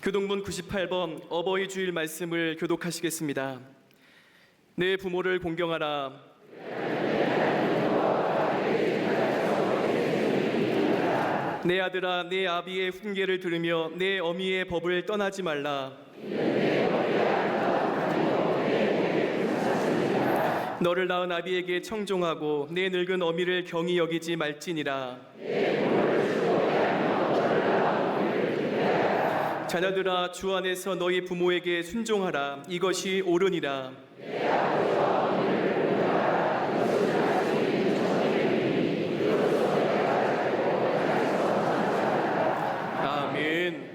교동문 98번 어버이 주일 말씀을 교독하시겠습니다. 내 부모를 공경하라. 내 아들아, 내 아비의 훈계를 들으며 내 어미의 법을 떠나지 말라. 너를 낳은 아비에게 청종하고 내 늙은 어미를 경히 여기지 말지니라. 자녀들아, 주 안에서 너희 부모에게 순종하라. 이것이 옳으니라. 아멘.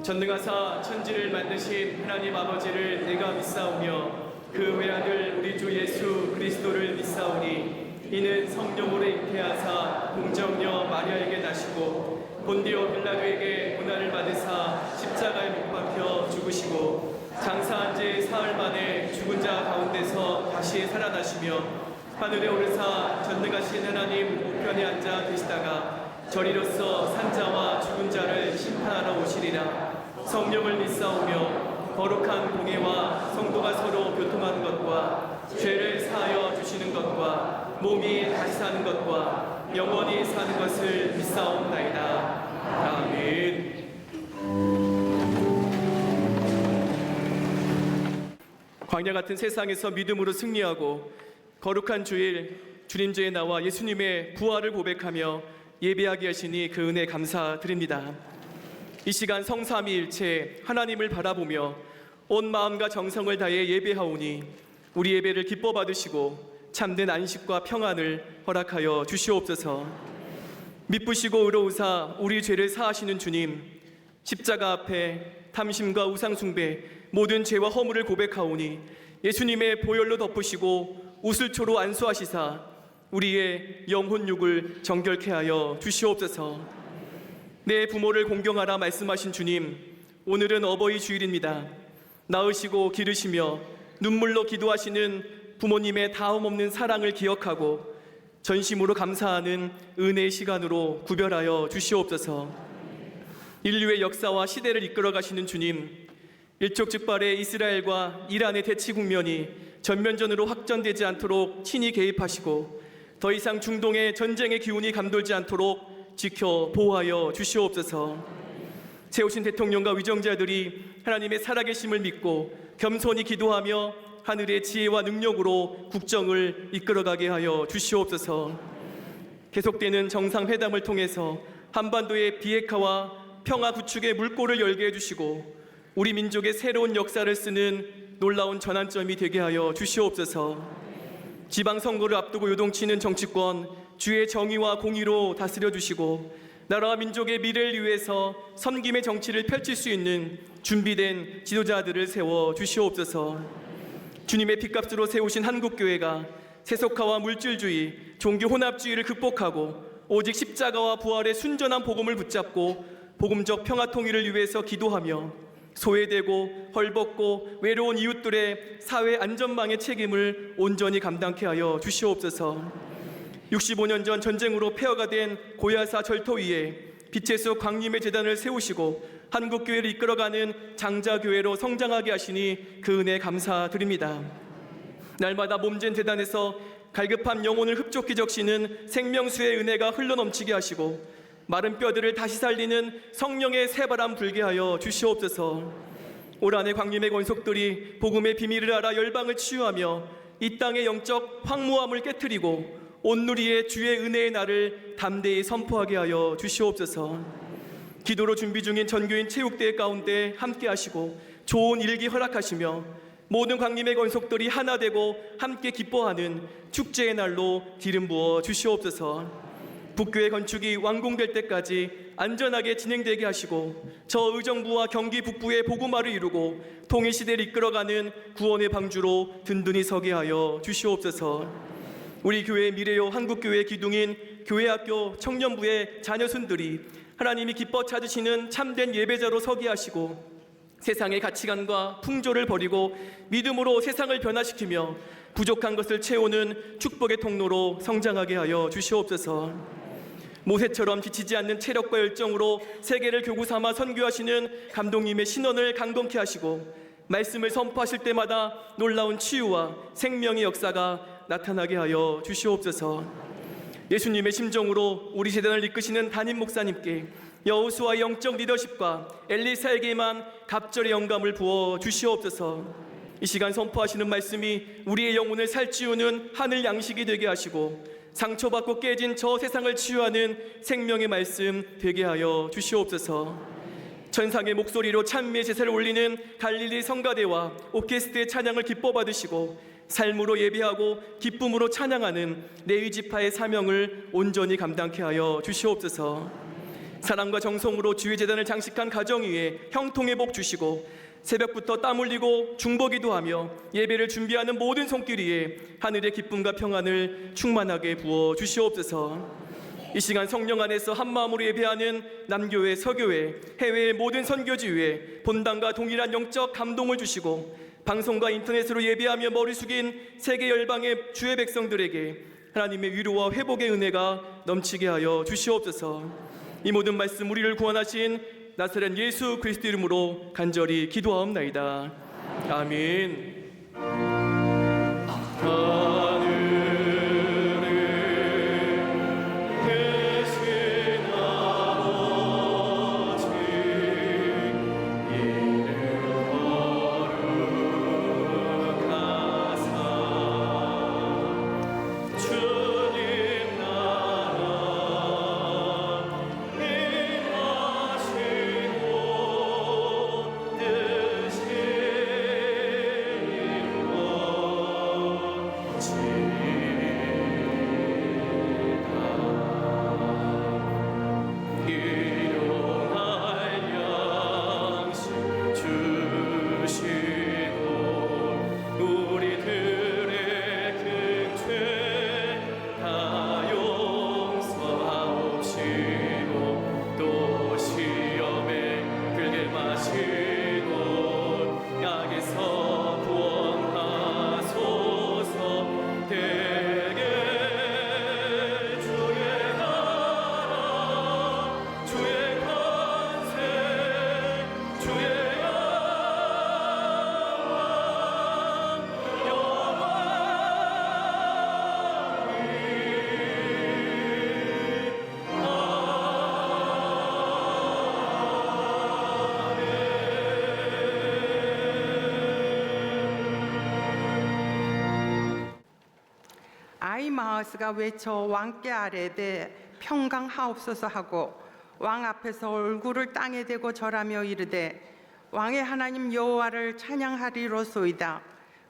전능하사 천지를 만드신 하나님 아버지를 내가 믿사오며 그 외아들 우리 주 예수 그리스도를 믿사오니 이는 성령으로 잉태하사 동정녀 마리아에게 나시고 본디오 빌라도에게 고난을 받으사 십자가에 못 박혀 죽으시고 장사한 지 사흘 만에 죽은 자 가운데서 다시 살아나시며 하늘에 오르사 전능하신 하나님 우편에 앉아 계시다가 저리로서 산자와 죽은 자를 심판하러 오시리라. 성령을 믿사오며 거룩한 공예와 성도가 서로 교통하는 것과 죄를 사하여 주시는 것과 몸이 다시 사는 것과 영원히 사는 것을 믿사옵나이다. 아멘. 광야 같은 세상에서 믿음으로 승리하고 거룩한 주일 주님제에 나와 예수님의 부활을 고백하며 예배하게 하시니 그 은혜 감사드립니다. 이 시간 성삼위일체 하나님을 바라보며 온 마음과 정성을 다해 예배하오니 우리 예배를 기뻐 받으시고 참된 안식과 평안을 허락하여 주시옵소서. 미쁘시고 의로우사 우리 죄를 사하시는 주님, 십자가 앞에 탐심과 우상숭배 모든 죄와 허물을 고백하오니 예수님의 보혈로 덮으시고 우슬초로 안수하시사 우리의 영혼육을 정결케 하여 주시옵소서. 내 부모를 공경하라 말씀하신 주님, 오늘은 어버이 주일입니다. 낳으시고 기르시며 눈물로 기도하시는 부모님의 다음없는 사랑을 기억하고 전심으로 감사하는 은혜의 시간으로 구별하여 주시옵소서. 인류의 역사와 시대를 이끌어 가시는 주님, 일촉즉발의 이스라엘과 이란의 대치 국면이 전면전으로 확전되지 않도록 친히 개입하시고 더 이상 중동의 전쟁의 기운이 감돌지 않도록 지켜 보호하여 주시옵소서. 세우신 대통령과 위정자들이 하나님의 살아계심을 믿고 겸손히 기도하며 하늘의 지혜와 능력으로 국정을 이끌어가게 하여 주시옵소서. 계속되는 정상회담을 통해서 한반도의 비핵화와 평화 구축의 물꼬를 열게 해주시고 우리 민족의 새로운 역사를 쓰는 놀라운 전환점이 되게 하여 주시옵소서. 지방선거를 앞두고 요동치는 정치권 주의 정의와 공의로 다스려 주시고 나라와 민족의 미래를 위해서 섬김의 정치를 펼칠 수 있는 준비된 지도자들을 세워 주시옵소서. 주님의 핏값으로 세우신 한국교회가 세속화와 물질주의, 종교 혼합주의를 극복하고 오직 십자가와 부활의 순전한 복음을 붙잡고 복음적 평화 통일을 위해서 기도하며 소외되고 헐벗고 외로운 이웃들의 사회 안전망의 책임을 온전히 감당케 하여 주시옵소서. 65년 전 전쟁으로 폐허가 된 고야사 절터 위에 빛의 숲 광림의 재단을 세우시고 한국교회를 이끌어가는 장자교회로 성장하게 하시니 그 은혜 감사드립니다. 날마다 몸된 재단에서 갈급한 영혼을 흡족히 적시는 생명수의 은혜가 흘러넘치게 하시고 마른 뼈들을 다시 살리는 성령의 새바람 불게 하여 주시옵소서. 올 한해 광림의 권속들이 복음의 비밀을 알아 열방을 치유하며 이 땅의 영적 황무함을 깨트리고 온누리의 주의 은혜의 날을 담대히 선포하게 하여 주시옵소서. 기도로 준비 중인 전교인 체육대회 가운데 함께 하시고 좋은 일기 허락하시며 모든 광림의 권속들이 하나 되고 함께 기뻐하는 축제의 날로 기름 부어 주시옵소서. 북교회 건축이 완공될 때까지 안전하게 진행되게 하시고 저 의정부와 경기 북부의 복음화를 이루고 통일시대를 이끌어가는 구원의 방주로 든든히 서게 하여 주시옵소서. 우리 교회의 미래요 한국교회의 기둥인 교회학교 청년부의 자녀순들이 하나님이 기뻐 찾으시는 참된 예배자로 서게 하시고 세상의 가치관과 풍조를 버리고 믿음으로 세상을 변화시키며 부족한 것을 채우는 축복의 통로로 성장하게 하여 주시옵소서. 모세처럼 지치지 않는 체력과 열정으로 세계를 교구 삼아 선교하시는 감독님의 신원을 강건케 하시고 말씀을 선포하실 때마다 놀라운 치유와 생명의 역사가 나타나게 하여 주시옵소서. 예수님의 심정으로 우리 재단을 이끄시는 담임 목사님께 여호수아의 영적 리더십과 엘리사에게만 갑절의 영감을 부어 주시옵소서. 이 시간 선포하시는 말씀이 우리의 영혼을 살찌우는 하늘 양식이 되게 하시고 상처받고 깨진 저 세상을 치유하는 생명의 말씀 되게 하여 주시옵소서. 천상의 목소리로 찬미의 제사를 올리는 갈릴리 성가대와 오케스트의 찬양을 기뻐 받으시고 삶으로 예배하고 기쁨으로 찬양하는 레위 지파의 사명을 온전히 감당케 하여 주시옵소서. 사랑과 정성으로 주의 제단을 장식한 가정 위에 형통의 복 주시고 새벽부터 땀 흘리고 중보기도 하며 예배를 준비하는 모든 손길 위에 하늘의 기쁨과 평안을 충만하게 부어 주시옵소서. 이 시간 성령 안에서 한마음으로 예배하는 남교회, 서교회, 해외의 모든 선교지 위에 본당과 동일한 영적 감동을 주시고 방송과 인터넷으로 예배하며 머리 숙인 세계 열방의 주의 백성들에게 하나님의 위로와 회복의 은혜가 넘치게 하여 주시옵소서. 이 모든 말씀 우리를 구원하신 나사렛 예수 그리스도 이름으로 간절히 기도하옵나이다. 아멘. 아이마하스가 외쳐 왕께 아뢰되 평강하옵소서 하고 왕 앞에서 얼굴을 땅에 대고 절하며 이르되 왕의 하나님 여호와를 찬양하리로소이다.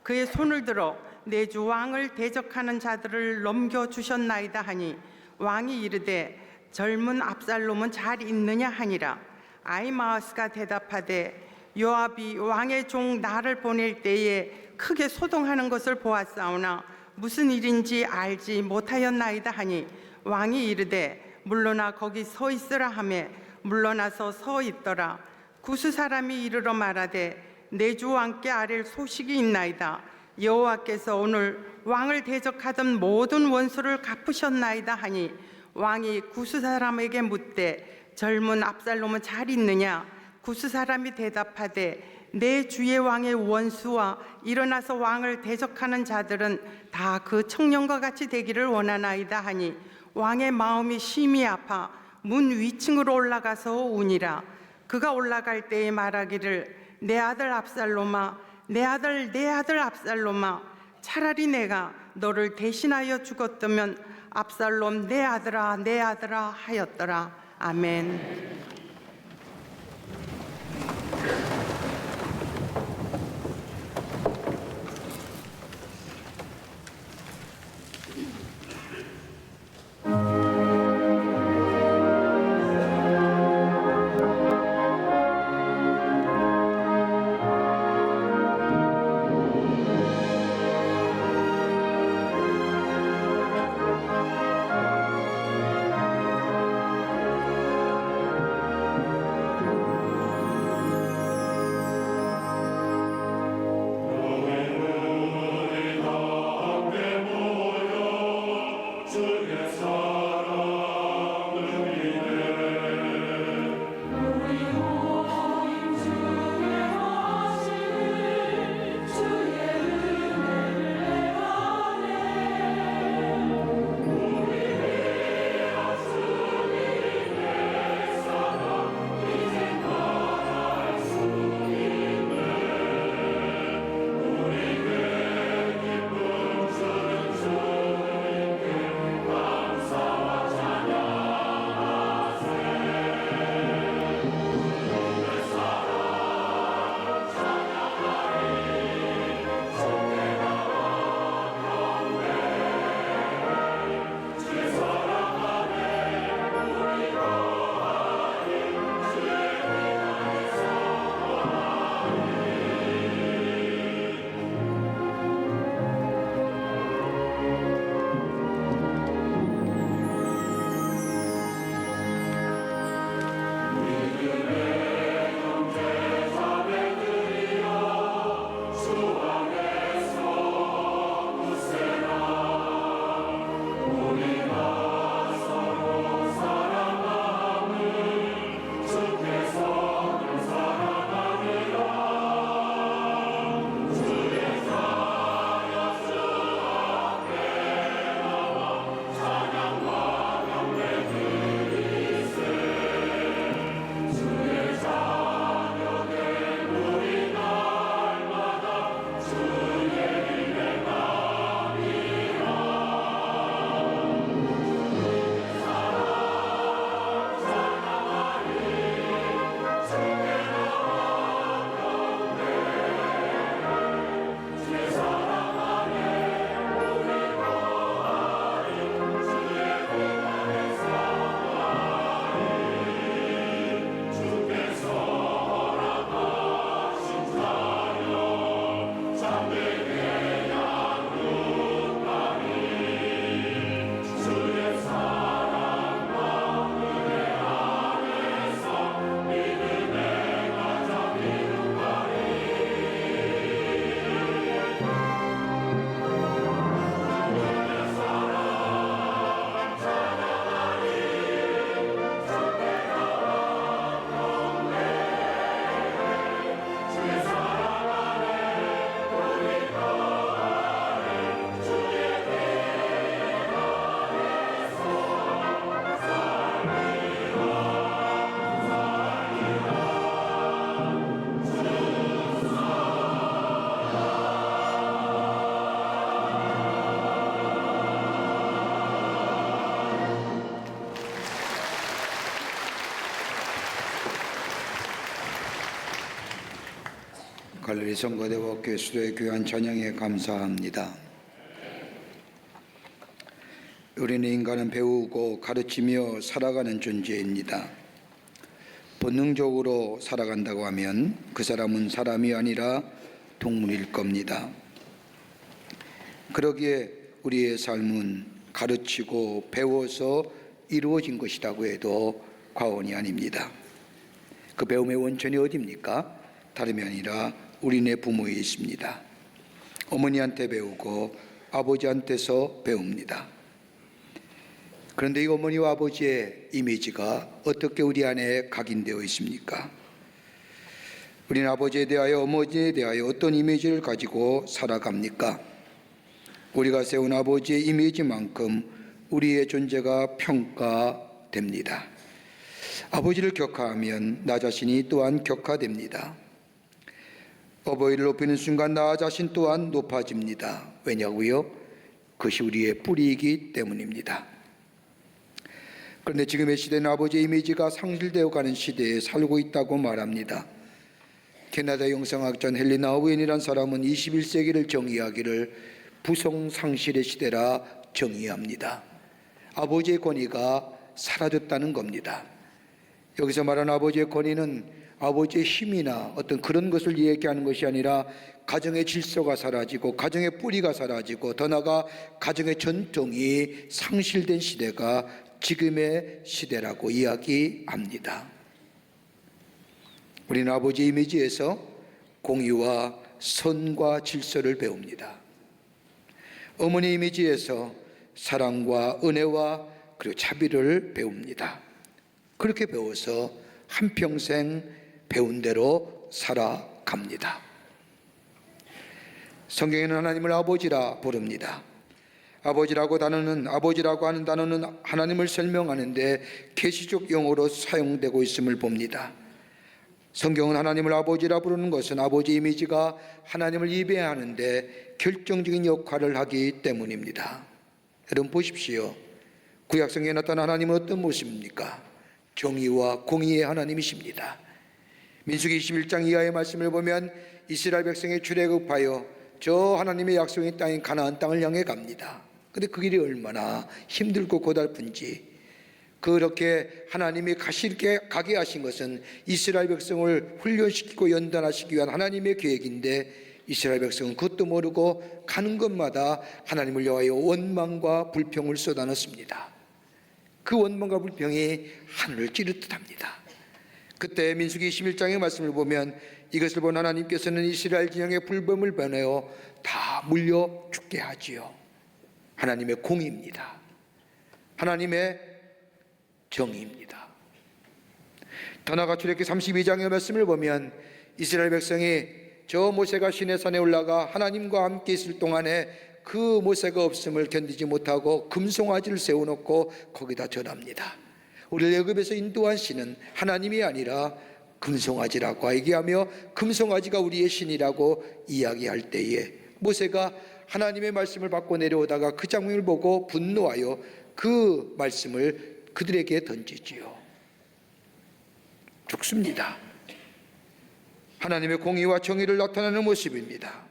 그의 손을 들어 내 주 왕을 대적하는 자들을 넘겨주셨나이다 하니 왕이 이르되 젊은 압살롬은 잘 있느냐 하니라. 아이마하스가 대답하되 요압이 왕의 종 나를 보낼 때에 크게 소동하는 것을 보았사오나 무슨 일인지 알지 못하였나이다 하니 왕이 이르되 물러나 거기 서 있으라 하매 물러나서 서 있더라. 구스 사람이 이르러 말하되 내 주 왕께 아랠 소식이 있나이다. 여호와께서 오늘 왕을 대적하던 모든 원수를 갚으셨나이다 하니 왕이 구스 사람에게 묻되 젊은 압살롬은 잘 있느냐? 구스 사람이 대답하되 내 주의 왕의 원수와 일어나서 왕을 대적하는 자들은 다 그 청년과 같이 되기를 원하나이다 하니 왕의 마음이 심히 아파 문 위층으로 올라가서 우니라. 그가 올라갈 때에 말하기를 내 아들 압살롬아, 내 아들 압살롬아, 차라리 내가 너를 대신하여 죽었다면 압살롬 내 아들아 하였더라. 아멘. 갈릴리 성가대와 교회 수도의 귀한 찬양에 감사합니다. 우리는 인간은 배우고 가르치며 살아가는 존재입니다. 본능적으로 살아간다고 하면 그 사람은 사람이 아니라 동물일 겁니다. 그러기에 우리의 삶은 가르치고 배워서 이루어진 것이라고 해도 과언이 아닙니다. 그 배움의 원천이 어디입니까? 다름이 아니라 우리네 부모에 있습니다. 어머니한테 배우고 아버지한테서 배웁니다. 그런데 이 어머니와 아버지의 이미지가 어떻게 우리 안에 각인되어 있습니까? 우리는 아버지에 대하여 어머니에 대하여 어떤 이미지를 가지고 살아갑니까? 우리가 세운 아버지의 이미지만큼 우리의 존재가 평가됩니다. 아버지를 격하하면 나 자신이 또한 격하됩니다. 어버이를 높이는 순간 나 자신 또한 높아집니다. 왜냐고요? 그것이 우리의 뿌리이기 때문입니다. 그런데 지금의 시대는 아버지의 이미지가 상실되어 가는 시대에 살고 있다고 말합니다. 캐나다 영성학자 헨리 나우엔이라는 사람은 21세기를 정의하기를 부성 상실의 시대라 정의합니다. 아버지의 권위가 사라졌다는 겁니다. 여기서 말하는 아버지의 권위는 아버지의 힘이나 어떤 그런 것을 얘기하는 것이 아니라 가정의 질서가 사라지고 가정의 뿌리가 사라지고 더 나아가 가정의 전통이 상실된 시대가 지금의 시대라고 이야기합니다. 우리는 아버지의 이미지에서 공의와 선과 질서를 배웁니다. 어머니 이미지에서 사랑과 은혜와 그리고 자비를 배웁니다. 그렇게 배워서 한평생 배운 대로 살아갑니다. 성경에는 하나님을 아버지라 부릅니다. 아버지라고 하는 단어는 하나님을 설명하는데 계시적 용어로 사용되고 있음을 봅니다. 성경은 하나님을 아버지라 부르는 것은 아버지 이미지가 하나님을 이해하는데 결정적인 역할을 하기 때문입니다. 여러분 보십시오. 구약성경에 나타난 하나님은 어떤 모습입니까? 정의와 공의의 하나님이십니다. 민수기 21장 이하의 말씀을 보면 이스라엘 백성의 출애굽하여 저 하나님의 약속의 땅인 가나안 땅을 향해 갑니다. 근데 그 길이 얼마나 힘들고 고달픈지, 그렇게 하나님이 가게 하신 것은 이스라엘 백성을 훈련시키고 연단하시기 위한 하나님의 계획인데 이스라엘 백성은 그것도 모르고 가는 것마다 하나님을 위하여 원망과 불평을 쏟아넣습니다. 그 원망과 불평이 하늘을 찌를 듯합니다. 그때 민수기 21장의 말씀을 보면 이것을 본 하나님께서는 이스라엘 진영의 불뱀을 보내어 다 물려 죽게 하지요. 하나님의 공의입니다. 하나님의 정의입니다. 더 나아가 출애굽기 32장의 말씀을 보면 이스라엘 백성이 저 모세가 시내산에 올라가 하나님과 함께 있을 동안에 그 모세가 없음을 견디지 못하고 금송아지를 세워놓고 거기다 절합니다. 우리를 애굽에서 인도한 신은 하나님이 아니라 금송아지라고 얘기하며 금송아지가 우리의 신이라고 이야기할 때에 모세가 하나님의 말씀을 받고 내려오다가 그 장면을 보고 분노하여 그 말씀을 그들에게 던지지요. 죽습니다. 하나님의 공의와 정의를 나타내는 모습입니다.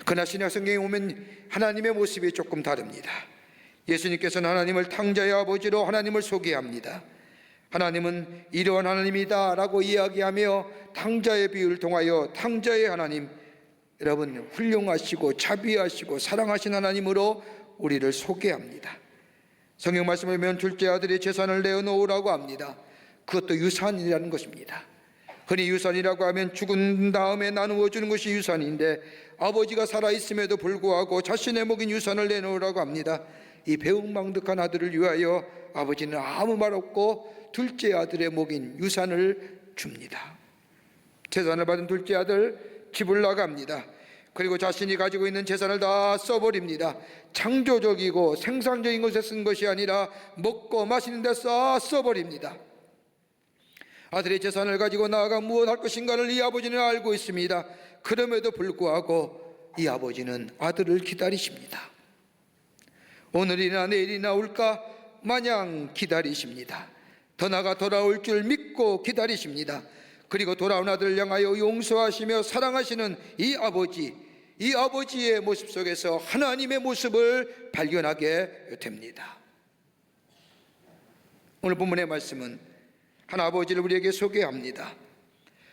그러나 신약 성경에 오면 하나님의 모습이 조금 다릅니다. 예수님께서는 하나님을 탕자의 아버지로 하나님을 소개합니다. 하나님은 이러한 하나님이다 라고 이야기하며 탕자의 비유를 통하여 탕자의 하나님, 여러분 훌륭하시고 자비하시고 사랑하신 하나님으로 우리를 소개합니다. 성경 말씀을 보면 둘째 아들의 재산을 내어놓으라고 합니다. 그것도 유산이라는 것입니다. 흔히 유산이라고 하면 죽은 다음에 나누어 주는 것이 유산인데 아버지가 살아있음에도 불구하고 자신의 먹인 유산을 내놓으라고 합니다. 이 배은망덕한 아들을 위하여 아버지는 아무 말 없고 둘째 아들의 먹인 유산을 줍니다. 재산을 받은 둘째 아들 집을 나갑니다. 그리고 자신이 가지고 있는 재산을 다 써버립니다. 창조적이고 생산적인 것에 쓴 것이 아니라 먹고 마시는 데 다 써버립니다. 아들의 재산을 가지고 나아가 무엇 할 것인가를 이 아버지는 알고 있습니다. 그럼에도 불구하고 이 아버지는 아들을 기다리십니다. 오늘이나 내일이나 올까 마냥 기다리십니다. 더 나아가 돌아올 줄 믿고 기다리십니다. 그리고 돌아온 아들을 향하여 용서하시며 사랑하시는 이 아버지의 모습 속에서 하나님의 모습을 발견하게 됩니다. 오늘 본문의 말씀은 한 아버지를 우리에게 소개합니다.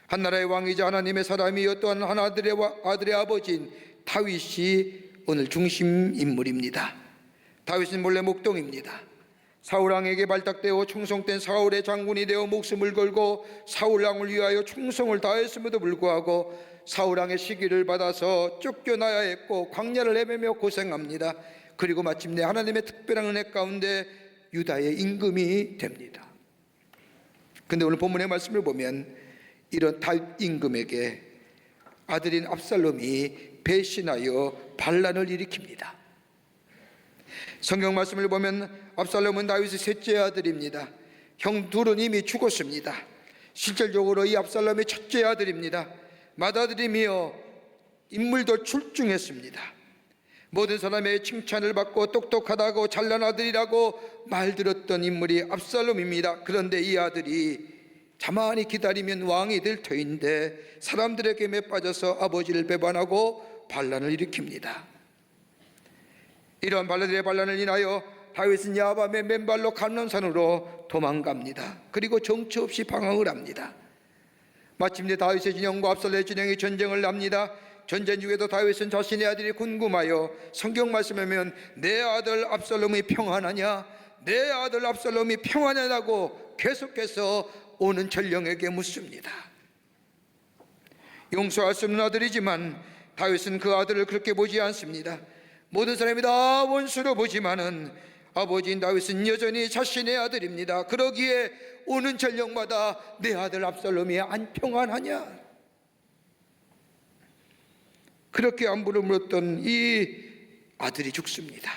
한 나라의 왕이자 하나님의 사람이었던 한 아들의 아버지인 다윗이 오늘 중심 인물입니다. 다윗은 본래 목동입니다. 사울왕에게 발탁되어 충성된 사울의 장군이 되어 목숨을 걸고 사울왕을 위하여 충성을 다했음에도 불구하고 사울왕의 시기를 받아서 쫓겨나야 했고 광야를 헤매며 고생합니다. 그리고 마침내 하나님의 특별한 은혜 가운데 유다의 임금이 됩니다. 근데 오늘 본문의 말씀을 보면 이런 다윗 임금에게 아들인 압살롬이 배신하여 반란을 일으킵니다. 성경 말씀을 보면 압살롬은 다윗의 셋째 아들입니다. 형 둘은 이미 죽었습니다. 실질적으로 이 압살롬이 첫째 아들입니다. 맏아들이며 인물도 출중했습니다. 모든 사람의 칭찬을 받고 똑똑하다고 잘난 아들이라고 말들었던 인물이 압살롬입니다. 그런데 이 아들이 가만히 기다리면 왕이 될 터인데 사람들의 gem에 빠져서 아버지를 배반하고 반란을 일으킵니다. 이러한 반란을 인하여 다윗은 야밤에 맨발로 감람산으로 도망갑니다. 그리고 정처 없이 방황을 합니다. 마침내 다윗의 진영과 압살롬의 진영이 전쟁을 납니다. 전쟁 중에도 다윗은 자신의 아들이 궁금하여 성경 말씀에 보면 내 아들 압살롬이 평안하냐, 내 아들 압살롬이 평안하냐고 계속해서 오는 전령에게 묻습니다. 용서할 수 없는 아들이지만 다윗은 그 아들을 그렇게 보지 않습니다. 모든 사람이 다 원수로 보지만은 아버지인 다윗은 여전히 자신의 아들입니다. 그러기에 오는 전령마다 내 아들 압살롬이 안 평안하냐, 그렇게 안부를 물었던 이 아들이 죽습니다.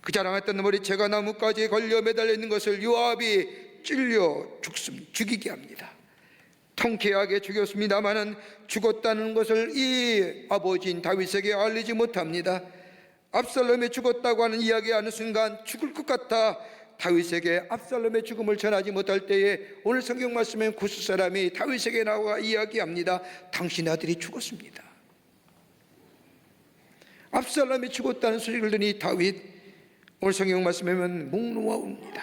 그 자랑했던 머리채가 나뭇가지에 걸려 매달려 있는 것을 요압이 찔려 죽이게 합니다. 통쾌하게 죽였습니다마는 죽었다는 것을 이 아버지인 다윗에게 알리지 못합니다. 압살롬이 죽었다고 하는 이야기하는 순간 죽을 것 같아 다윗에게 압살롬의 죽음을 전하지 못할 때에 오늘 성경 말씀에 구스 사람이 다윗에게 나와 이야기합니다. 당신 아들이 죽었습니다. 압살롬이 죽었다는 소리를 듣니 다윗, 오늘 성경 말씀에 보면 목 놓아옵니다.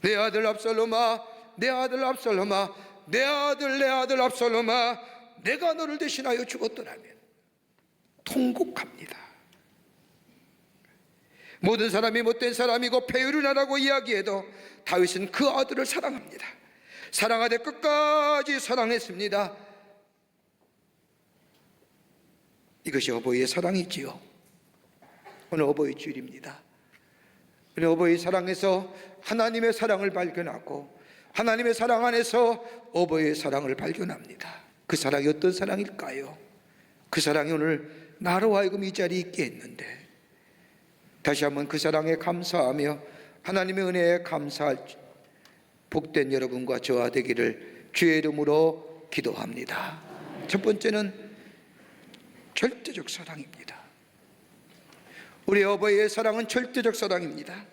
내 아들 압살롬아, 내 아들 압살롬아, 내 아들 압살롬아, 내가 너를 대신하여 죽었더라면. 통곡합니다. 모든 사람이 못된 사람이고 폐유른하라고 이야기해도 다윗은 그 아들을 사랑합니다. 사랑하되 끝까지 사랑했습니다. 이것이 어버이의 사랑이지요. 오늘 어버이 주일입니다. 오늘 어버이 사랑에서 하나님의 사랑을 발견하고 하나님의 사랑 안에서 어버이의 사랑을 발견합니다. 그 사랑이 어떤 사랑일까요? 그 사랑이 오늘 나로 하여금 이 자리에 있게 했는데 다시 한번 그 사랑에 감사하며 하나님의 은혜에 감사할 복된 여러분과 저와 되기를 주의 이름으로 기도합니다. 첫 번째는 절대적 사랑입니다. 우리 어버이의 사랑은 절대적 사랑입니다.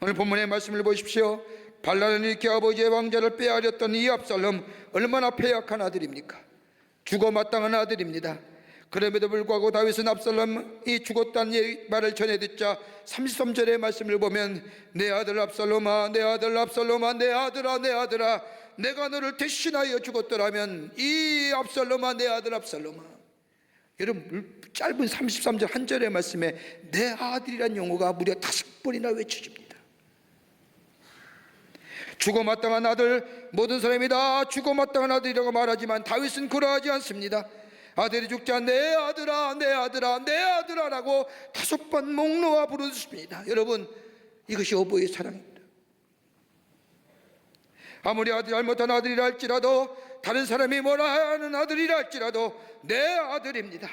오늘 본문의 말씀을 보십시오. 반란을 일으켜 아버지의 왕자를 빼앗겼던 이 압살롬, 얼마나 패약한 아들입니까? 죽어 마땅한 아들입니다. 그럼에도 불구하고 다윗은 압살롬이 죽었다는 말을 전해 듣자 33절의 말씀을 보면 내 아들 압살롬아, 내 아들 압살롬아, 내 아들아, 내 아들아, 내가 너를 대신하여 죽었더라면. 이 압살롬아, 내 아들 압살롬아. 여러분, 짧은 33절 한 절의 말씀에 내 아들이란 용어가 무려 5번이나 외쳐집니다. 죽어 마땅한 아들, 모든 사람이 다 죽어 마땅한 아들이라고 말하지만 다윗은 그러하지 않습니다. 아들이 죽자 내 아들아, 내 아들아, 내 아들아 라고 5번 목 놓아 부르십니다. 여러분, 이것이 어버이의 사랑입니다. 아무리 아들 잘못한 아들이라 할지라도, 다른 사람이 뭐라 하는 아들이라 할지라도 내 아들입니다.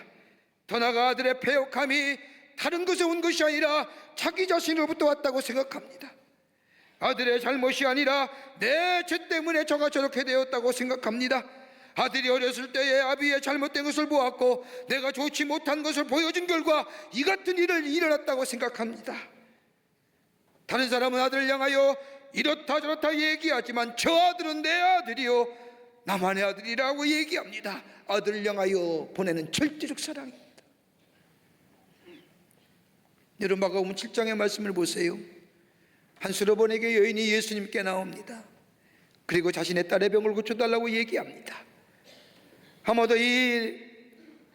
더 나아가 아들의 패역함이 다른 것에 온 것이 아니라 자기 자신으로부터 왔다고 생각합니다. 아들의 잘못이 아니라 내 죄 때문에 저가 저렇게 되었다고 생각합니다. 아들이 어렸을 때에 아비의 잘못된 것을 보았고 내가 좋지 못한 것을 보여준 결과 이 같은 일을 일어났다고 생각합니다. 다른 사람은 아들을 향하여 이렇다 저렇다 얘기하지만 저 아들은 내 아들이요, 나만의 아들이라고 얘기합니다. 아들을 향하여 보내는 절대적 사랑입니다. 여러분, 마가복음 7장의 말씀을 보세요. 한 수로번에게 여인이 예수님께 나옵니다. 그리고 자신의 딸의 병을 고쳐달라고 얘기합니다. 아마도 이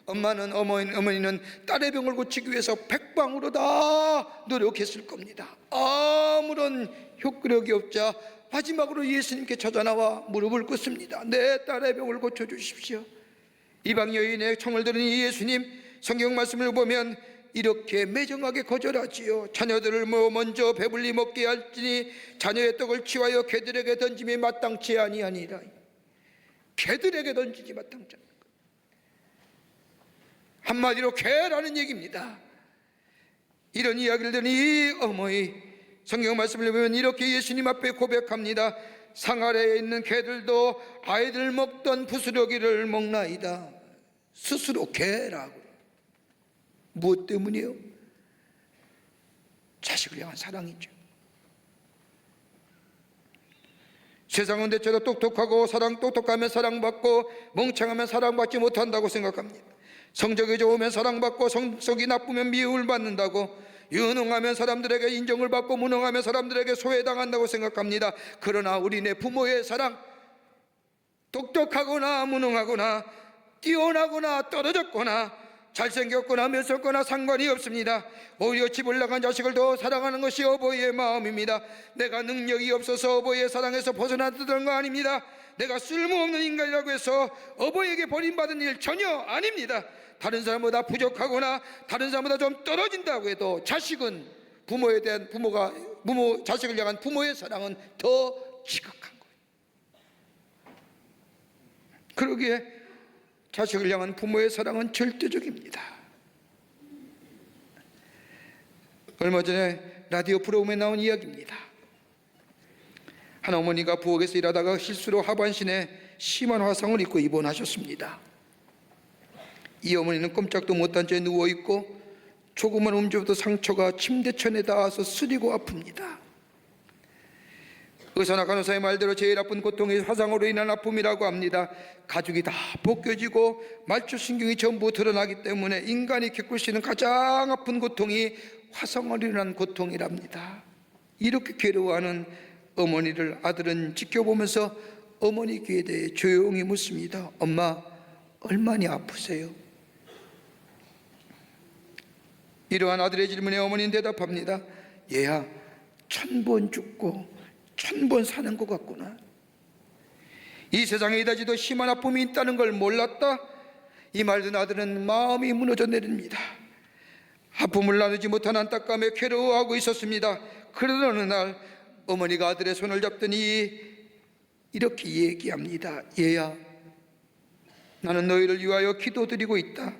어머니는 딸의 병을 고치기 위해서 백방으로 다 노력했을 겁니다. 아무런 효과력이 없자 마지막으로 예수님께 찾아나와 무릎을 꿇습니다. 내 딸의 병을 고쳐주십시오. 이방 여인의 청을 들은 예수님, 성경 말씀을 보면 이렇게 매정하게 거절하지요. 자녀들을 먼저 배불리 먹게 할지니 자녀의 떡을 취하여 개들에게 던짐이 마땅치 아니하니라. 개들에게 던지지 마땅치 않은 것. 한마디로 개라는 얘기입니다. 이런 이야기를 들은 이 어머니, 성경 말씀을 보면 이렇게 예수님 앞에 고백합니다. 상 아래에 있는 개들도 아이들 먹던 부스러기를 먹나이다. 스스로 개라고. 무엇 때문이에요? 자식을 향한 사랑이죠. 세상은 대체로 똑똑하고 똑똑하면 사랑받고 멍청하면 사랑받지 못한다고 생각합니다. 성적이 좋으면 사랑받고 성격이 나쁘면 미움을 받는다고, 유능하면 사람들에게 인정을 받고 무능하면 사람들에게 소외당한다고 생각합니다. 그러나 우리네 부모의 사랑, 똑똑하거나 무능하거나 뛰어나거나 떨어졌거나 잘생겼거나 몇었거나 상관이 없습니다. 오히려 집을 나간 자식을 더 사랑하는 것이 어버이의 마음입니다. 내가 능력이 없어서 어버이의 사랑에서 벗어났던 거 아닙니다. 내가 쓸모없는 인간이라고 해서 어버이에게 버림받은 일 전혀 아닙니다. 다른 사람보다 부족하거나 다른 사람보다 좀 떨어진다고 해도 자식은 자식을 향한 부모의 사랑은 더 지극한 거예요. 그러기에 자식을 향한 부모의 사랑은 절대적입니다. 얼마 전에 라디오 프로그램에 나온 이야기입니다. 한 어머니가 부엌에서 일하다가 실수로 하반신에 심한 화상을 입고 입원하셨습니다. 이 어머니는 꼼짝도 못한 채 누워있고 조그만 움직여도 상처가 침대천에 닿아서 쓰리고 아픕니다. 의사나 간호사의 말대로 제일 아픈 고통이 화상으로 인한 아픔이라고 합니다. 가죽이 다 벗겨지고 말초신경이 전부 드러나기 때문에 인간이 겪을 수 있는 가장 아픈 고통이 화상으로 인한 고통이랍니다. 이렇게 괴로워하는 어머니를 아들은 지켜보면서 어머니 귀에 대해 조용히 묻습니다. 엄마, 얼마나 아프세요? 이러한 아들의 질문에 어머니는 대답합니다. 얘야, 1000번 죽고 1000번 사는 것 같구나. 이 세상에 이다지 더 심한 아픔이 있다는 걸 몰랐다. 이 말 듣는 아들은 마음이 무너져 내립니다. 아픔을 나누지 못한 안타까움에 괴로워하고 있었습니다. 그러던 어느 날 어머니가 아들의 손을 잡더니 이렇게 얘기합니다. 얘야, 나는 너희를 위하여 기도드리고 있다.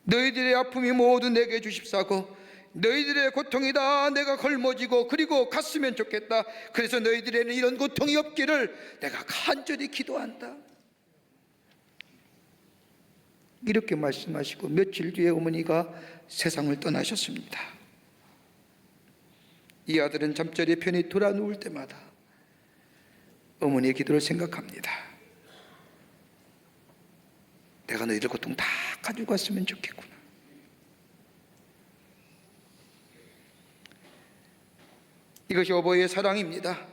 너희들의 아픔이 모두 내게 주십사고 너희들의 고통이 다 내가 걸머지고 그리고 갔으면 좋겠다. 그래서 너희들에는 이런 고통이 없기를 내가 간절히 기도한다. 이렇게 말씀하시고 며칠 뒤에 어머니가 세상을 떠나셨습니다. 이 아들은 잠자리에 편히 돌아 누울 때마다 어머니의 기도를 생각합니다. 내가 너희들 고통 다 가지고 갔으면 좋겠구나. 이것이 어버이의 사랑입니다.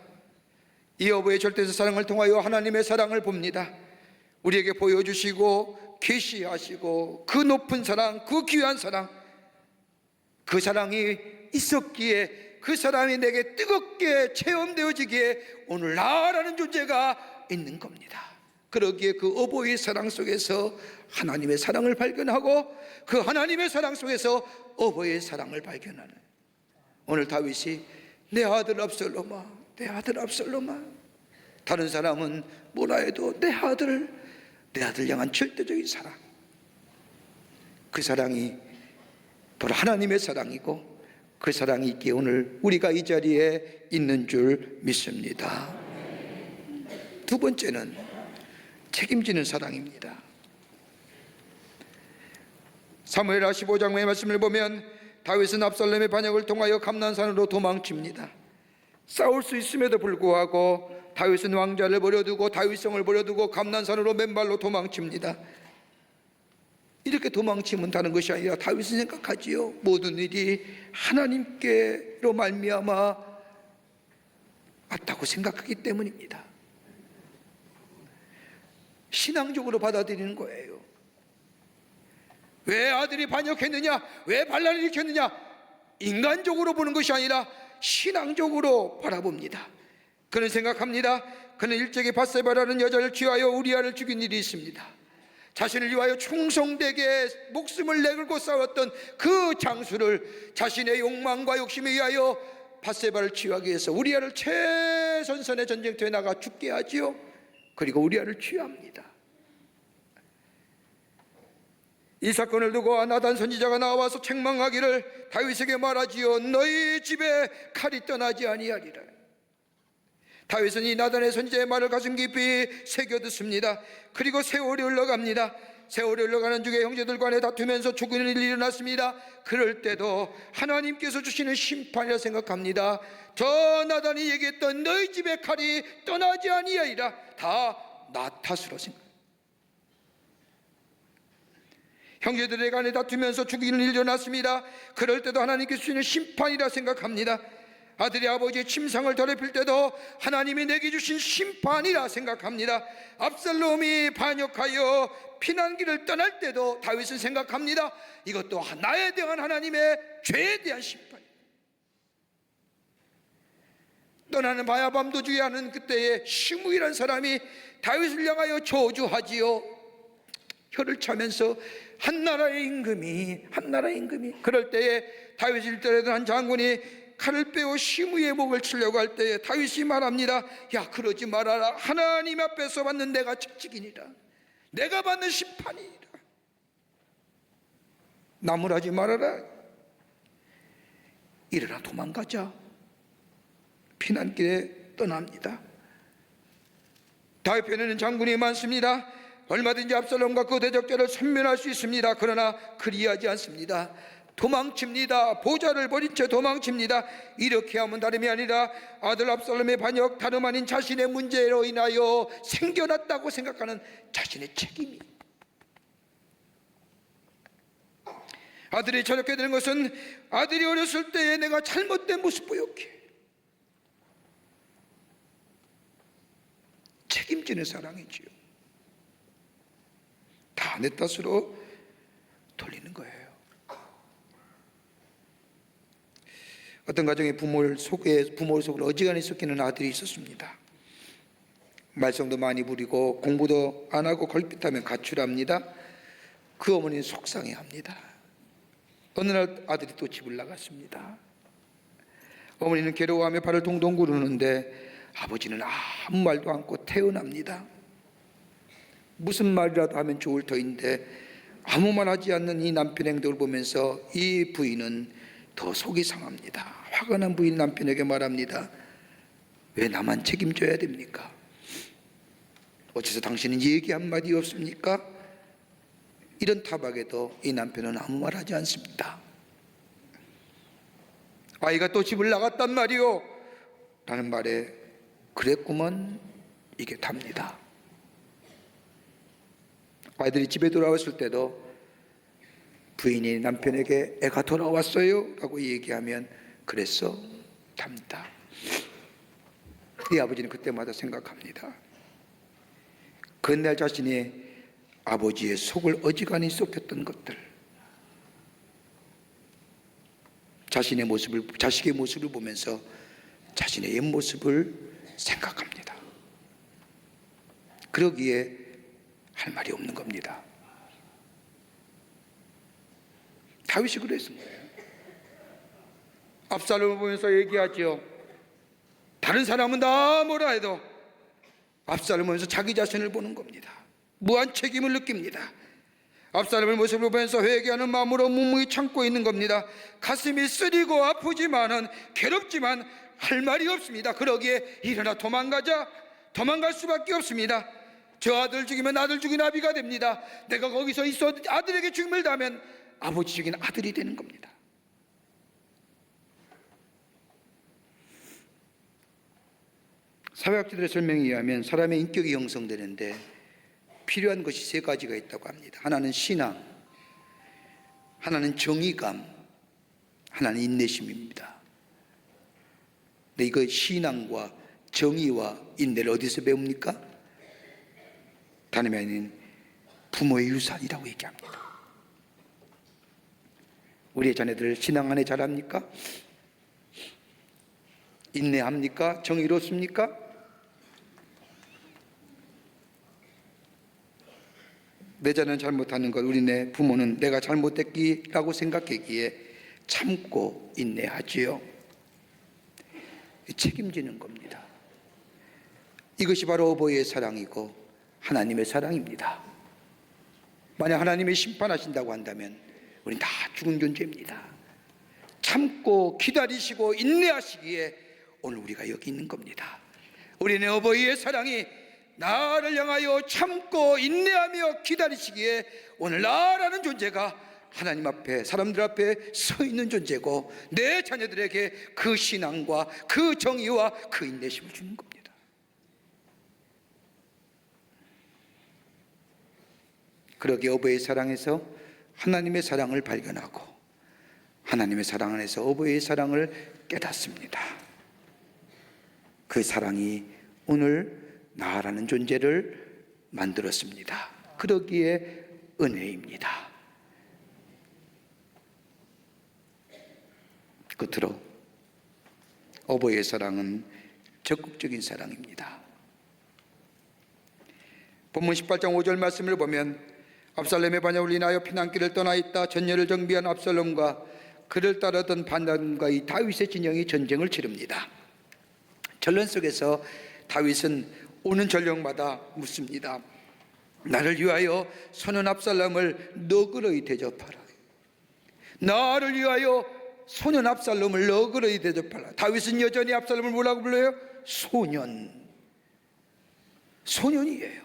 이 어버이의 절대적 사랑을 통하여 하나님의 사랑을 봅니다. 우리에게 보여주시고 계시하시고 그 높은 사랑, 그 귀한 사랑, 그 사랑이 있었기에 그 사랑이 내게 뜨겁게 체험되어지기에 오늘 나라는 존재가 있는 겁니다. 그러기에 그 어버이의 사랑 속에서 하나님의 사랑을 발견하고 그 하나님의 사랑 속에서 어버이의 사랑을 발견하는, 오늘 다윗이 내 아들 압살롬아, 내 아들 압살롬아. 다른 사람은 뭐라 해도 내 아들 향한 절대적인 사랑, 그 사랑이 바로 하나님의 사랑이고 그 사랑이 있기에 오늘 우리가 이 자리에 있는 줄 믿습니다. 두 번째는 책임지는 사랑입니다. 사무엘하 15장의 말씀을 보면 다윗은 압살롬의 반역을 통하여 감난산으로 도망칩니다. 싸울 수 있음에도 불구하고 다윗은 왕자를 버려두고 다윗성을 버려두고 감난산으로 맨발로 도망칩니다. 이렇게 도망치면 다른 것이 아니라 다윗은 생각하지요. 모든 일이 하나님께로 말미암아 왔다고 생각하기 때문입니다. 신앙적으로 받아들이는 거예요. 왜 아들이 반역했느냐, 왜 반란을 일으켰느냐, 인간적으로 보는 것이 아니라 신앙적으로 바라봅니다. 그는 생각합니다. 그는 일찍이 밧세바라는 여자를 취하여 우리아를 죽인 일이 있습니다. 자신을 위하여 충성되게 목숨을 내걸고 싸웠던 그 장수를 자신의 욕망과 욕심에 의하여 밧세바를 취하기 위해서 우리아를 최전선의 전쟁터에 나가 죽게 하지요. 그리고 우리아를 취합니다. 이 사건을 두고 나단 선지자가 나와서 책망하기를 다윗에게 말하지요. 너희 집에 칼이 떠나지 아니하리라. 다윗은 이 나단의 선지자의 말을 가슴 깊이 새겨 듣습니다. 그리고 세월이 흘러갑니다. 세월이 흘러가는 중에 형제들 간에 다투면서 죽는 일이 일어났습니다. 그럴 때도 하나님께서 주시는 심판이라 생각합니다. 저 나단이 얘기했던 너희 집에 칼이 떠나지 아니하리라 다 나 탓으로 생각합니다. 형제들의 간에 다투면서 죽이는 일이 일어났습니다. 그럴 때도 하나님께서 주시는 심판이라 생각합니다. 아들이 아버지의 침상을 더럽힐 때도 하나님이 내게 주신 심판이라 생각합니다. 압살롬이 반역하여 피난길을 떠날 때도 다윗은 생각합니다. 이것도 나에 대한 하나님의 죄에 대한 심판. 떠나는 바야밤도 주의하는 그때에 시므이라는 사람이 다윗을 향하여 저주하지요. 혀를 차면서 한 나라의 임금이 그럴 때에 다윗을 일떠내던 한 장군이 칼을 빼어 시므이의 목을 치려고 할 때에 다윗이 말합니다. 야, 그러지 말아라. 하나님 앞에서 받는 내가 책직이니라. 내가 받는 심판이니라. 나무라지 말아라. 일어나 도망가자. 피난길에 떠납니다. 다윗편에는 장군이 많습니다. 얼마든지 압살롬과 그 대적자를 섬멸할 수 있습니다. 그러나 그리하지 않습니다. 도망칩니다. 보좌를 버린 채 도망칩니다. 이렇게 하면 다름이 아니라 아들 압살롬의 반역, 다름 아닌 자신의 문제로 인하여 생겨났다고 생각하는 자신의 책임이. 아들이 저렇게 되는 것은 아들이 어렸을 때에 내가 잘못된 모습 보였기에 책임지는 사랑이지요. 다 내 탓으로 돌리는 거예요. 어떤 가정에 부모를 속으로 어지간히 섞이는 아들이 있었습니다. 말썽도 많이 부리고 공부도 안 하고 걸핏하면 가출합니다. 그 어머니는 속상해합니다. 어느 날 아들이 또 집을 나갔습니다. 어머니는 괴로워하며 발을 동동 구르는데 아버지는 아무 말도 않고 태어납니다. 무슨 말이라도 하면 좋을 터인데 아무 말 하지 않는 이 남편의 행동을 보면서 이 부인은 더 속이 상합니다. 화가 난 부인 남편에게 말합니다. 왜 나만 책임져야 됩니까? 어째서 당신은 얘기 한마디 없습니까? 이런 타박에도 이 남편은 아무 말 하지 않습니다. 아이가 또 집을 나갔단 말이오 라는 말에 그랬구먼 이게 답니다. 아이들이 집에 돌아왔을 때도 부인이 남편에게 애가 돌아왔어요 라고 얘기하면 그랬어? 답니다. 이 아버지는 그때마다 생각합니다. 그날 자신이 아버지의 속을 어지간히 썩혔던 것들, 자식의 모습을 보면서 자신의 옛 모습을 생각합니다. 그러기에 할 말이 없는 겁니다. 다윗이 그랬습니다. 압살롬을 보면서 얘기하지요. 다른 사람은 다 뭐라 해도 압살롬을 보면서 자기 자신을 보는 겁니다. 무한 책임을 느낍니다. 압살롬의 모습을 보면서 회개하는 마음으로 묵묵히 참고 있는 겁니다. 가슴이 쓰리고 아프지만은 괴롭지만 할 말이 없습니다. 그러기에 일어나 도망갈 수밖에 없습니다. 저 아들 죽이면 아들 죽인 아비가 됩니다. 내가 거기서 있어 아들에게 죽임을 당하면 아버지 죽인 아들이 되는 겁니다. 사회학자들의 설명에 의하면 사람의 인격이 형성되는데 필요한 것이 세 가지가 있다고 합니다. 하나는 신앙, 하나는 정의감, 하나는 인내심입니다. 근데 이거 신앙과 정의와 인내를 어디서 배웁니까? 다름이 아닌 부모의 유산이라고 얘기합니다. 우리의 자녀들 신앙 안에 잘합니까? 인내합니까? 정의롭습니까? 내 자녀는 잘못하는 걸 우리네 부모는 내가 잘못했기라고 생각하기에 참고 인내하지요. 책임지는 겁니다. 이것이 바로 어버이의 사랑이고 하나님의 사랑입니다. 만약 하나님이 심판하신다고 한다면 우리는 다 죽은 존재입니다. 참고 기다리시고 인내하시기에 오늘 우리가 여기 있는 겁니다. 우리는 어버이의 사랑이 나를 향하여 참고 인내하며 기다리시기에 오늘 나라는 존재가 하나님 앞에 사람들 앞에 서 있는 존재고 내 자녀들에게 그 신앙과 그 정의와 그 인내심을 주는 겁니다. 그러기에 어버이의 사랑에서 하나님의 사랑을 발견하고 하나님의 사랑 안에서 어버이의 사랑을 깨닫습니다. 그 사랑이 오늘 나라는 존재를 만들었습니다. 그러기에 은혜입니다. 끝으로 어버이의 사랑은 적극적인 사랑입니다. 본문 18장 5절 말씀을 보면 압살롬의 반역을 인하여 피난길을 떠나 있다 전열을 정비한 압살롬과 그를 따르던 반란과 이 다윗의 진영이 전쟁을 치릅니다. 전론 속에서 다윗은 오는 전령마다 묻습니다. 나를 위하여 손은 압살롬을 너그러이 대접하라. 나를 위하여 소년 압살롬을 너그러이 대접하라. 다윗은 여전히 압살롬을 뭐라고 불러요? 소년이에요.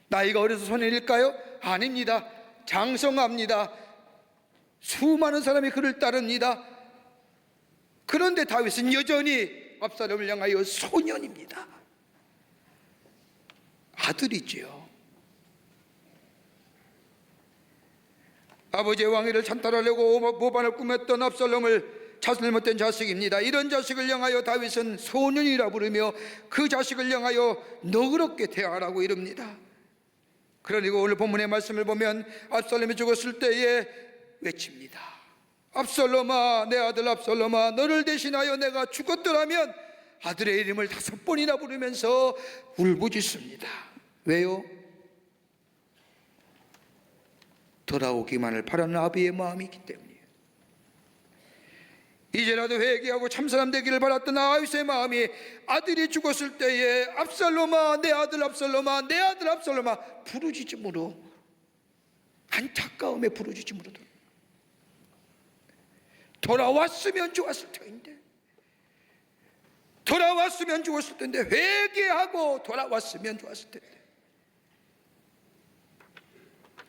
나이가 어려서 소년일까요? 아닙니다. 장성합니다. 수많은 사람이 그를 따릅니다. 그런데 다윗은 여전히 압살롬을 향하여 소년입니다. 아들이지요. 아버지의 왕위를 찬탈하려고 모반을 꾸몄던 압살롬을 자신을 못된 자식입니다. 이런 자식을 향하여 다윗은 소년이라 부르며 그 자식을 향하여 너그럽게 대하라고 이릅니다. 그러니까 오늘 본문의 말씀을 보면 압살롬이 죽었을 때에 외칩니다. 압살롬아, 내 아들 압살롬아, 너를 대신하여 내가 죽었더라면 아들의 이름을 5번이나 부르면서 울부짖습니다. 왜요? 돌아오기만을 바라는 아비의 마음이 있기 때문이에요. 이제라도 회개하고 참사람 되기를 바랐던 다윗의 마음이 아들이 죽었을 때에 압살롬아, 내 아들 압살롬아, 내 아들 압살롬아 부르짖음으로, 안타까움에 부르짖음으로 돌아왔으면 좋았을 터인데, 돌아왔으면 좋았을 텐데, 회개하고 돌아왔으면 좋았을 텐데.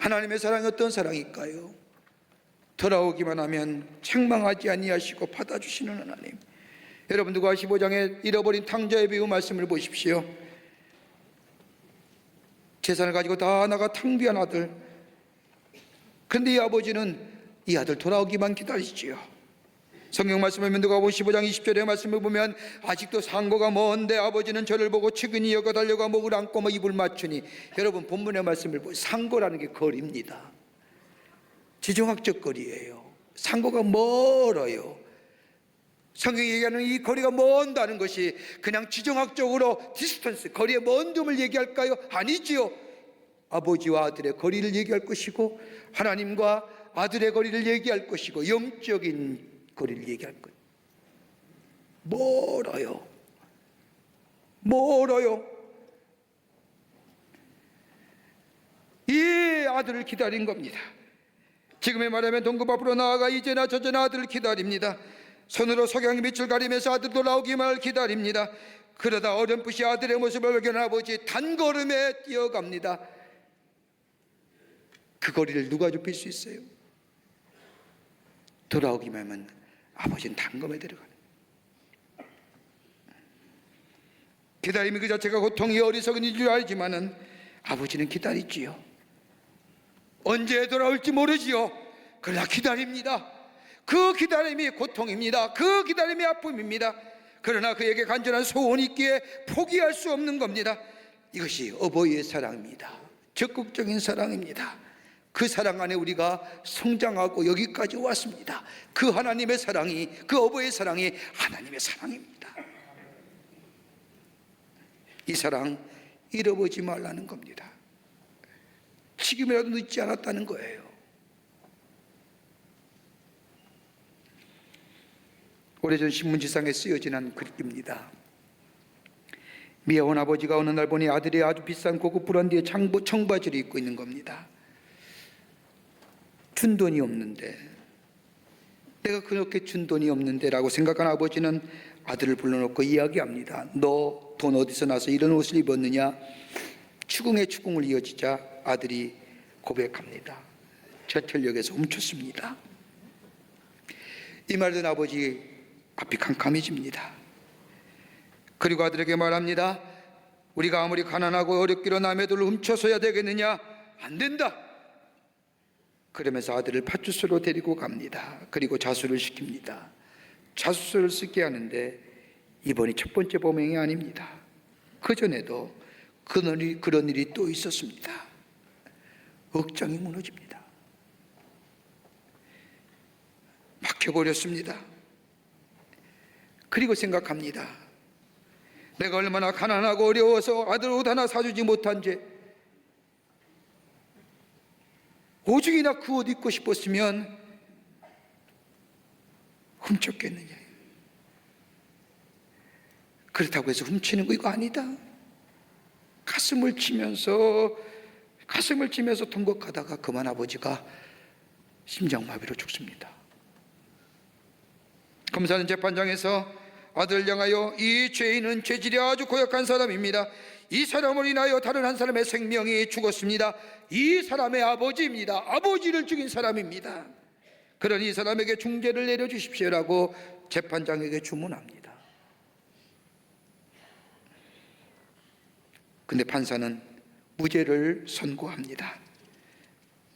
하나님의 사랑이 어떤 사랑일까요? 돌아오기만 하면 책망하지 아니하시고 받아주시는 하나님. 여러분 누가 15장에 잃어버린 탕자의 비유 말씀을 보십시오. 재산을 가지고 다 나가 탕비한 아들. 그런데 이 아버지는 이 아들 돌아오기만 기다리시지요. 성경 말씀을 보면 누가 15장 20절의 말씀을 보면 아직도 상고가 먼데 아버지는 저를 보고 측은히 여겨 달려가 목을 안고 입을 맞추니, 여러분 본문의 말씀을 보면 상고라는 게 거리입니다. 지정학적 거리예요. 상고가 멀어요. 성경이 얘기하는 이 거리가 먼다는 것이 그냥 지정학적으로 디스턴스, 거리의 먼 됨을 얘기할까요? 아니지요. 아버지와 아들의 거리를 얘기할 것이고 하나님과 아들의 거리를 얘기할 것이고 영적인 거리를 얘기할 거예요. 멀어요. 이 아들을 기다린 겁니다. 지금의 말하면 동급 앞으로 나아가 이제나 저제나 아들을 기다립니다. 손으로 석양의 빛을 가리면서 아들 돌아오기만을 기다립니다. 그러다 어렴풋이 아들의 모습을 발견한 아버지 단걸음에 뛰어갑니다. 그 거리를 누가 좁힐 수 있어요? 돌아오기만 하면 아버지는 단검에 들어가는. 기다림이 그 자체가 고통이 어리석은 줄 알지만은 아버지는 기다리지요. 언제 돌아올지 모르지요. 그러나 기다립니다. 그 기다림이 고통입니다. 그 기다림이 아픔입니다. 그러나 그에게 간절한 소원이 있기에 포기할 수 없는 겁니다. 이것이 어버이의 사랑입니다. 적극적인 사랑입니다. 그 사랑 안에 우리가 성장하고 여기까지 왔습니다. 그 하나님의 사랑이, 그 어버이의 사랑이 하나님의 사랑입니다. 이 사랑 잃어보지 말라는 겁니다. 지금이라도 늦지 않았다는 거예요. 오래전 신문지상에 쓰여진 한 글입니다. 미아원 아버지가 어느 날 보니 아들이 아주 비싼 고급 브랜디의 청바지를 입고 있는 겁니다. 준 돈이 없는데, 내가 그렇게 준 돈이 없는데 라고 생각한 아버지는 아들을 불러놓고 이야기합니다. 너 돈 어디서 나서 이런 옷을 입었느냐? 추궁에 추궁을 이어지자 아들이 고백합니다. 저철역에서 훔쳤습니다. 이 말 듣는 아버지 앞이 캄캄해집니다. 그리고 아들에게 말합니다. 우리가 아무리 가난하고 어렵기로 남의 돈을 훔쳐서야 되겠느냐? 안 된다. 그러면서 아들을 파출소로 데리고 갑니다. 그리고 자수를 시킵니다. 자수서를 쓰게 하는데 이번이 첫 번째 범행이 아닙니다. 그전에도 그런 일이 또 있었습니다. 억장이 무너집니다. 막혀버렸습니다. 그리고 생각합니다. 내가 얼마나 가난하고 어려워서 아들 옷 하나 사주지 못한 죄, 오죽이나 그 옷 입고 싶었으면 훔쳤겠느냐. 그렇다고 해서 훔치는 거 이거 아니다. 가슴을 치면서 통곡하다가 그만 아버지가 심장마비로 죽습니다. 검사는 재판장에서 아들을 향하여 이 죄인은 죄질이 아주 고약한 사람입니다. 이 사람을 인하여 다른 한 사람의 생명이 죽었습니다. 이 사람의 아버지입니다. 아버지를 죽인 사람입니다. 그러니 이 사람에게 중죄를 내려주십시오라고 재판장에게 주문합니다. 근데 판사는 무죄를 선고합니다.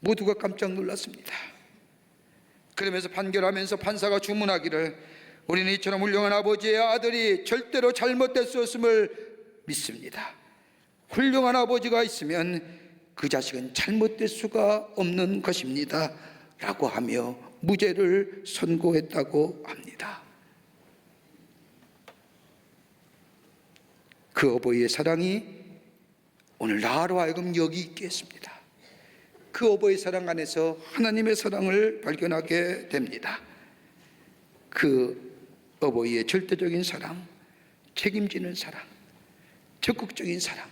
모두가 깜짝 놀랐습니다. 그러면서 판결하면서 판사가 주문하기를 우리는 이처럼 훌륭한 아버지의 아들이 절대로 잘못됐었음을 믿습니다. 훌륭한 아버지가 있으면 그 자식은 잘못될 수가 없는 것입니다 라고 하며 무죄를 선고했다고 합니다. 그 어버이의 사랑이 오늘 나로 하여금 여기 있게 했습니다. 그 어버이의 사랑 안에서 하나님의 사랑을 발견하게 됩니다. 그 어버이의 절대적인 사랑, 책임지는 사랑, 적극적인 사랑,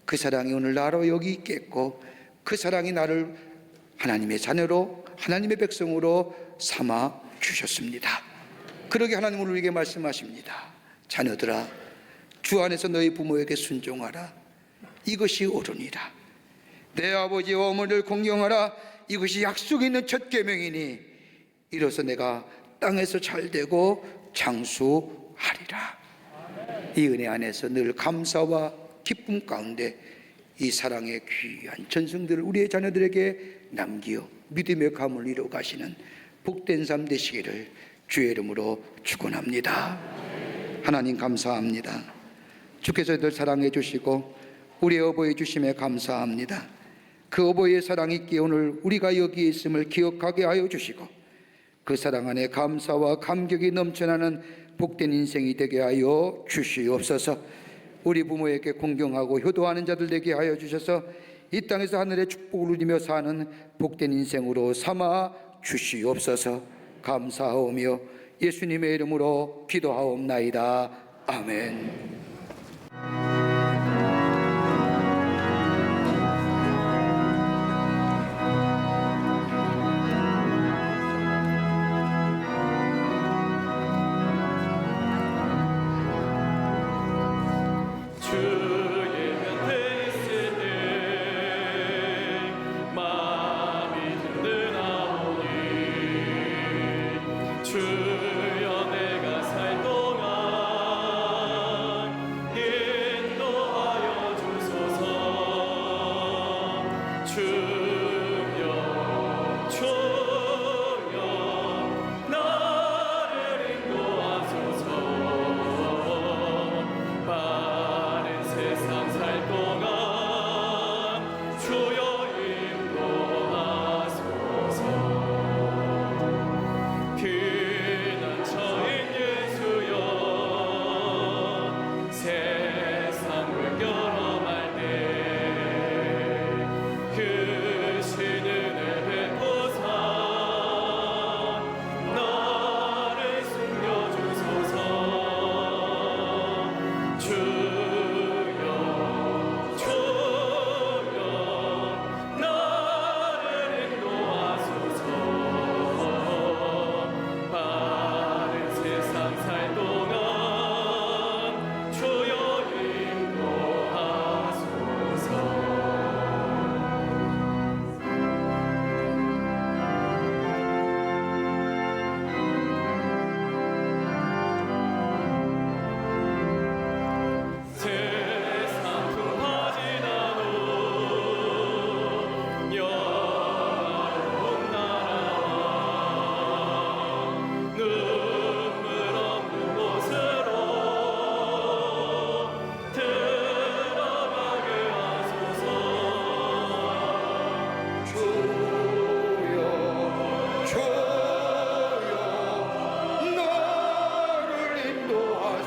그 사랑이 오늘 나로 여기 있게 했고 그 사랑이 나를 하나님의 자녀로, 하나님의 백성으로 삼아 주셨습니다. 그러게 하나님은 우리에게 말씀하십니다. 자녀들아, 주 안에서 너희 부모에게 순종하라. 이것이 옳으니라. 내 아버지와 어머니를 공경하라. 이것이 약속 있는 첫 계명이니 이로써 내가 땅에서 잘되고 장수하리라. 이 은혜 안에서 늘 감사와 기쁨 가운데 이 사랑의 귀한 전승들을 우리의 자녀들에게 남기어 믿음의 가문을 이루어 가시는 복된 삶 되시기를 주의 이름으로 축원합니다. 하나님 감사합니다. 주께서 늘 사랑해 주시고 우리 어버이 주심에 감사합니다. 그 어버이의 사랑이 있기에 오늘 우리가 여기에 있음을 기억하게 하여 주시고 그 사랑 안에 감사와 감격이 넘쳐나는 복된 인생이 되게 하여 주시옵소서. 우리 부모에게 공경하고 효도하는 자들 되게 하여 주셔서 이 땅에서 하늘의 축복을 누리며 사는 복된 인생으로 삼아 주시옵소서. 감사하오며 예수님의 이름으로 기도하옵나이다. 아멘. 주여 내가 살 동안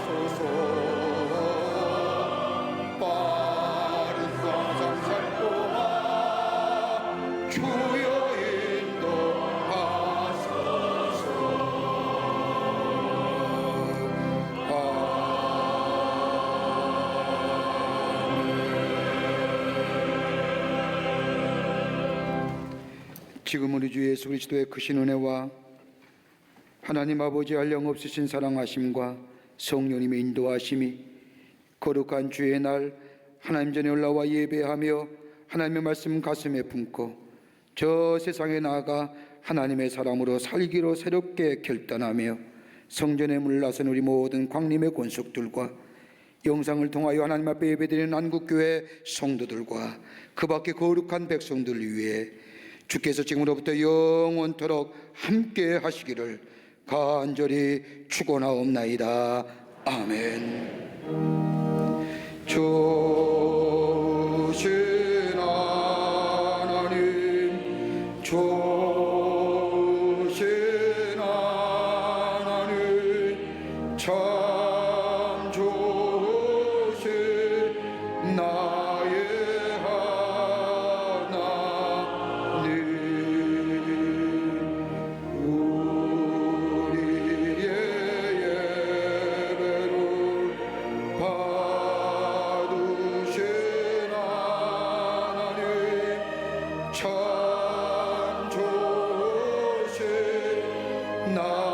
하소서. 빠른 상상 살고만 주여 인도하소서. 지금 우리 주 예수 그리스도의 크신 은혜와 하나님 아버지의 한량없으신 사랑하심과 성령님의 인도하심이 거룩한 주의 날 하나님 전에 올라와 예배하며 하나님의 말씀 가슴에 품고 저 세상에 나아가 하나님의 사람으로 살기로 새롭게 결단하며 성전에 물러선 우리 모든 광림의 권속들과 영상을 통하여 하나님 앞에 예배드리는 안국교회 성도들과 그 밖에 거룩한 백성들을 위해 주께서 지금으로부터 영원토록 함께 하시기를 간절히 축원하옵나이다. 아멘. 주신 하나님, 주신 하나님, 참 주신 나의 참 좋으신 나